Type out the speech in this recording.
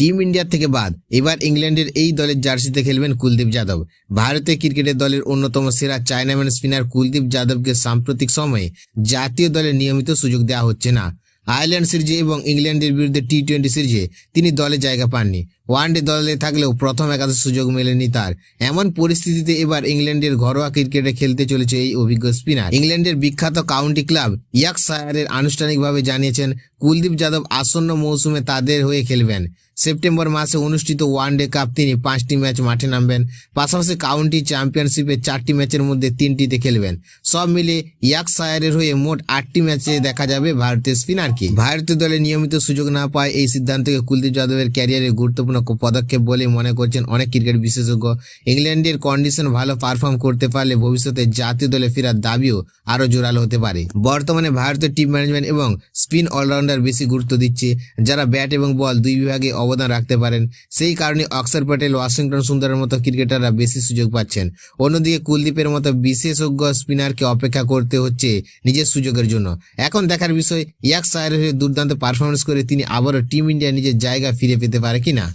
Team India থেকে বাদ, এবার ইংল্যান্ডের এই দলের জার্সিতে খেলবেন কুলদীপ যাদব। ভারতীয় ক্রিকেটের দলের অন্যতম সেরা চায়নাম্যান স্পিনার কুলদীপ যাদবকে সাম্প্রতিক সময়ে জাতীয় দলে নিয়মিত সুযোগ দেওয়া হচ্ছে না। আয়ারল্যান্ড সিরিজে এবং ইংল্যান্ডের বিরুদ্ধে টি-20 সিরিজে তিনি দলে জায়গা পাননি। ওয়ানডে দলে থাকলেও প্রথম একাদশ সুযোগ মেলেনি তার। এমন পরিস্থিতিতে এবার ইংল্যান্ডের ঘরোয়া ক্রিকেটে খেলতে চলেছে এই অভিজ্ঞ স্পিনার। ইংল্যান্ডের বিখ্যাত কাউন্টি ক্লাব ইয়র্কশায়ারের আনুষ্ঠানিকভাবে জানিয়েছেন কুলদীপ যাদব আসন্ন মৌসুমে তাদের হয়ে খেলবেন। সেপ্টেম্বর মাসে অনুষ্ঠিত ওয়ানডে কাপ তিনি 5টি ম্যাচ মাঠে নামবেন। পাশাপাশি কাউন্টি চ্যাম্পিয়নশিপে 4টি ম্যাচের মধ্যে 3টিতে খেলবেন। সব মিলে ইয়র্কশায়ারের হয়ে মোট 8টি ম্যাচে দেখা যাবে ভারতীয় স্পিনারকে। ভারতীয় দলে নিয়মিত সুযোগ না পায় এই সিদ্ধান্তকে কুলদীপ যাদবের ক্যারিয়ারের গুরুত্বপূর্ণ পদক্ষেপ বলে মনে করছেন অনেক ক্রিকেট বিশেষজ্ঞ। ইংল্যান্ডের কন্ডিশন ভালো পারফর্ম করতে পারলে ভবিষ্যতে জাতীয় দলে ফেরার দাবিও আরো জোরালো হতে পারে। বর্তমানে ভারতীয় টিম ম্যানেজমেন্ট এবং স্পিন অলরাউন্ডার বেশি গুরুত্ব দিচ্ছে, যারা ব্যাট এবং বল দুই বিভাগে অবদান রাখতে পারেন। সেই কারণে অক্ষর প্যাটেল, ওয়াশিংটন সুন্দরের মতো ক্রিকেটাররা বেশি সুযোগ পাচ্ছেন। অন্যদিকে কুলদীপের মতো বিশেষজ্ঞ স্পিনারকে অপেক্ষা করতে হচ্ছে নিজের সুযোগের জন্য। এখন দেখার বিষয় ইয়র্কশায়ারের হয়ে দুর্দান্ত পারফরমেন্স করে তিনি আবারও টিম ইন্ডিয়া নিজের জায়গা ফিরে পেতে পারে কিনা।